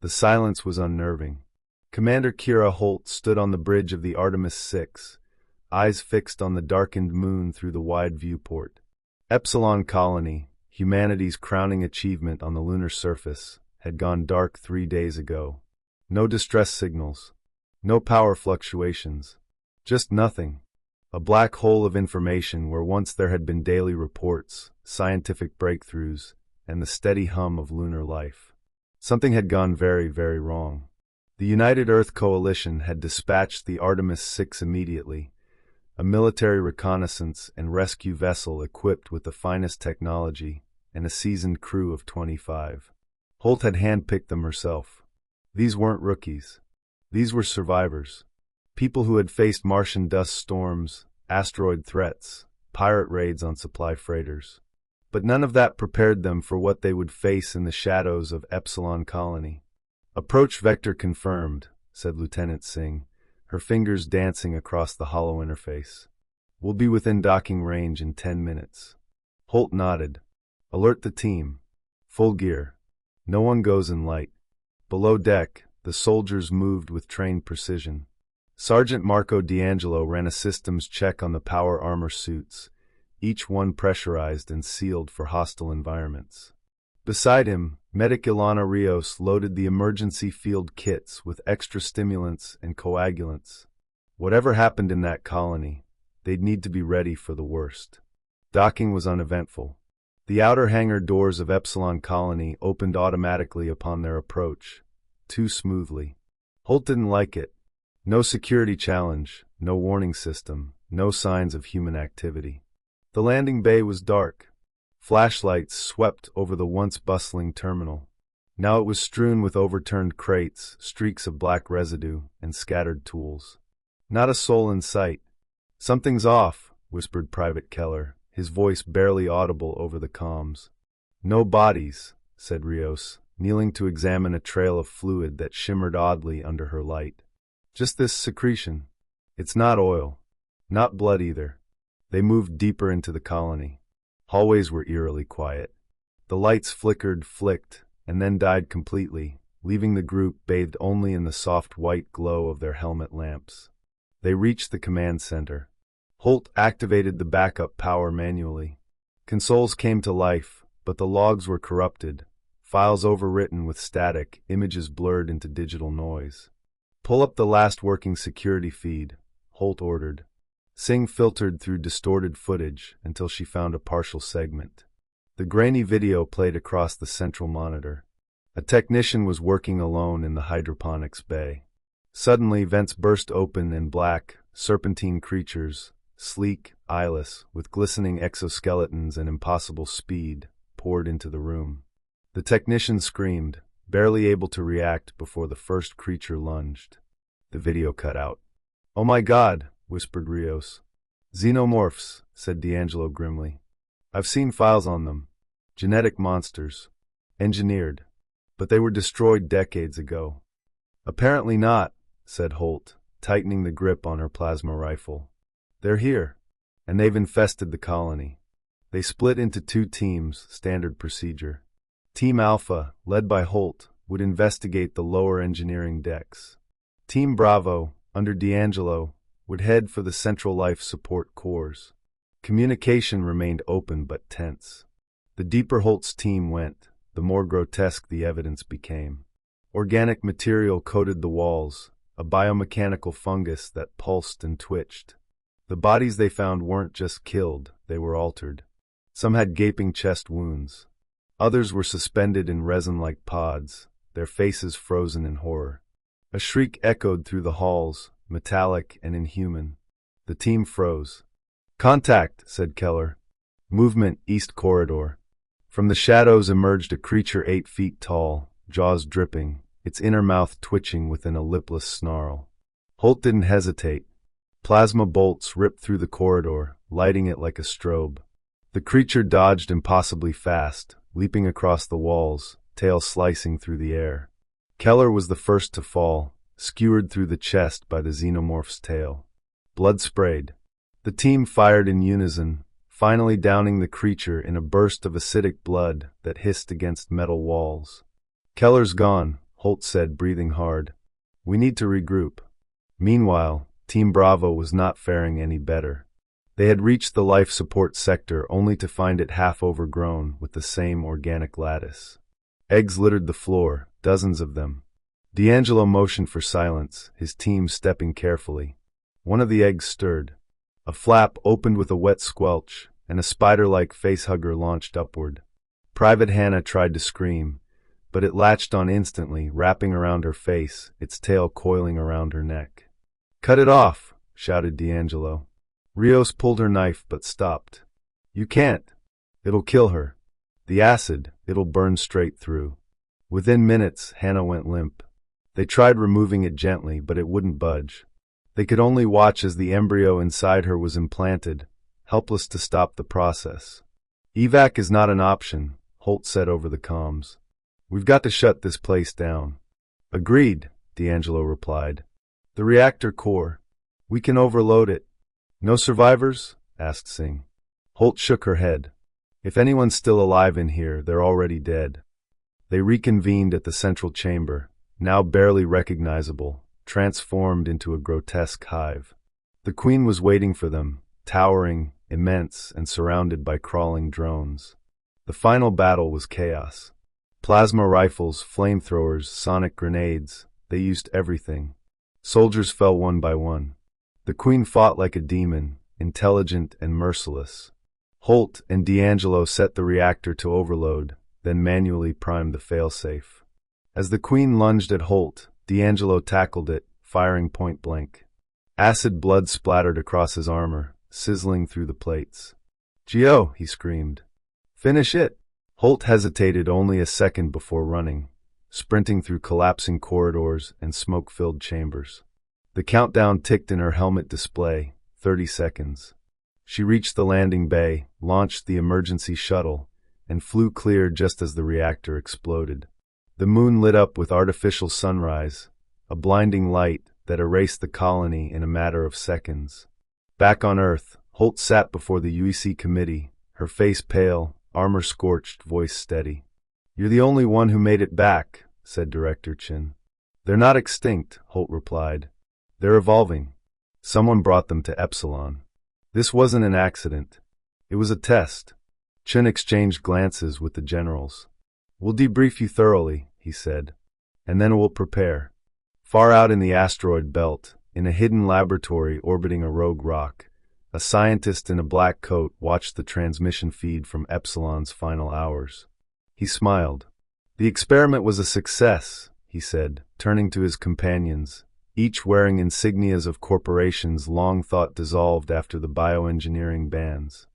The silence was unnerving. Commander Kira Holt stood on the bridge of the Artemis 6, eyes fixed on the darkened moon through the wide viewport. Epsilon Colony, humanity's crowning achievement on the lunar surface, had gone dark 3 days ago. No distress signals. No power fluctuations. Just nothing. A black hole of information where once there had been daily reports, scientific breakthroughs, and the steady hum of lunar life. Something had gone very, very wrong. The United Earth Coalition had dispatched the Artemis 6 immediately, a military reconnaissance and rescue vessel equipped with the finest technology and a seasoned crew of 25. Holt had handpicked them herself. These weren't rookies. These were survivors. People who had faced Martian dust storms, asteroid threats, pirate raids on supply freighters. But none of that prepared them for what they would face in the shadows of Epsilon Colony. "Approach vector confirmed," said Lieutenant Singh, her fingers dancing across the hollow interface. "We'll be within docking range in 10 minutes. Holt nodded. "Alert the team. Full gear. No one goes in light." Below deck, the soldiers moved with trained precision. Sergeant Marco D'Angelo ran a systems check on the power armor suits, each one pressurized and sealed for hostile environments. Beside him, Medic Ilana Rios loaded the emergency field kits with extra stimulants and coagulants. Whatever happened in that colony, they'd need to be ready for the worst. Docking was uneventful. The outer hangar doors of Epsilon Colony opened automatically upon their approach, too smoothly. Holt didn't like it. No security challenge, no warning system, no signs of human activity. The landing bay was dark. Flashlights swept over the once bustling terminal. Now it was strewn with overturned crates, streaks of black residue, and scattered tools. Not a soul in sight. "Something's off," whispered Private Keller, his voice barely audible over the comms. "No bodies," said Rios, kneeling to examine a trail of fluid that shimmered oddly under her light. "Just this secretion. It's not oil. Not blood either." They moved deeper into the colony. Hallways were eerily quiet. The lights flickered, flicked, and then died completely, leaving the group bathed only in the soft white glow of their helmet lamps. They reached the command center. Holt activated the backup power manually. Consoles came to life, but the logs were corrupted, files overwritten with static, images blurred into digital noise. "Pull up the last working security feed," Holt ordered. Singh filtered through distorted footage until she found a partial segment. The grainy video played across the central monitor. A technician was working alone in the hydroponics bay. Suddenly, vents burst open and black, serpentine creatures, sleek, eyeless, with glistening exoskeletons and impossible speed, poured into the room. The technician screamed, barely able to react before the first creature lunged. The video cut out. "Oh my God," whispered Rios. "Xenomorphs," said D'Angelo grimly. "I've seen files on them. Genetic monsters. Engineered. But they were destroyed decades ago." "Apparently not," said Holt, tightening the grip on her plasma rifle. "They're here, and they've infested the colony." They split into 2 teams, standard procedure. Team Alpha, led by Holt, would investigate the lower engineering decks. Team Bravo, under D'Angelo, would head for the central life support cores. Communication remained open but tense. The deeper Holt's team went, the more grotesque the evidence became. Organic material coated the walls, a biomechanical fungus that pulsed and twitched. The bodies they found weren't just killed, they were altered. Some had gaping chest wounds. Others were suspended in resin-like pods, their faces frozen in horror. A shriek echoed through the halls, metallic and inhuman. The team froze. "Contact," said Keller. "Movement, east corridor." From the shadows emerged a creature 8 feet tall, jaws dripping, its inner mouth twitching within a lipless snarl. Holt didn't hesitate. Plasma bolts ripped through the corridor, lighting it like a strobe. The creature dodged impossibly fast, leaping across the walls, tail slicing through the air. Keller was the first to fall, skewered through the chest by the xenomorph's tail. Blood sprayed. The team fired in unison, finally downing the creature in a burst of acidic blood that hissed against metal walls. "Keller's gone," Holt said, breathing hard. We need to regroup. Meanwhile, Team Bravo was not faring any better. They had reached the life support sector only to find it half overgrown with the same organic lattice. Eggs littered the floor, dozens of them. D'Angelo motioned for silence, his team stepping carefully. One of the eggs stirred. A flap opened with a wet squelch, and a spider-like facehugger launched upward. Private Hannah tried to scream, but it latched on instantly, wrapping around her face, its tail coiling around her neck. "Cut it off!" shouted D'Angelo. Rios pulled her knife but stopped. "You can't. It'll kill her. The acid, it'll burn straight through." Within minutes, Hannah went limp. They tried removing it gently, but it wouldn't budge. They could only watch as the embryo inside her was implanted, helpless to stop the process. "Evac is not an option," Holt said over the comms. "We've got to shut this place down." "Agreed," D'Angelo replied. "The reactor core. We can overload it." "No survivors?" asked Singh. Holt shook her head. "If anyone's still alive in here, they're already dead." They reconvened at the central chamber, now barely recognizable, transformed into a grotesque hive. The Queen was waiting for them, towering, immense, and surrounded by crawling drones. The final battle was chaos. Plasma rifles, flamethrowers, sonic grenades, they used everything. Soldiers fell one by one. The Queen fought like a demon, intelligent and merciless. Holt and D'Angelo set the reactor to overload, then manually primed the failsafe. As the Queen lunged at Holt, D'Angelo tackled it, firing point blank. Acid blood splattered across his armor, sizzling through the plates. "Gio," he screamed. "Finish it!" Holt hesitated only a second before running, sprinting through collapsing corridors and smoke-filled chambers. The countdown ticked in her helmet display, 30 seconds. She reached the landing bay, launched the emergency shuttle, and flew clear just as the reactor exploded. The moon lit up with artificial sunrise, a blinding light that erased the colony in a matter of seconds. Back on Earth, Holt sat before the UEC committee, her face pale, armor scorched, voice steady. "You're the only one who made it back," said Director Chin. "They're not extinct," Holt replied. "They're evolving. Someone brought them to Epsilon. This wasn't an accident. It was a test." Chin exchanged glances with the generals. "We'll debrief you thoroughly," he said, "and then we'll prepare." Far out in the asteroid belt, in a hidden laboratory orbiting a rogue rock, a scientist in a black coat watched the transmission feed from Epsilon's final hours. He smiled. "The experiment was a success," he said, turning to his companions, each wearing insignias of corporations long thought dissolved after the bioengineering bans.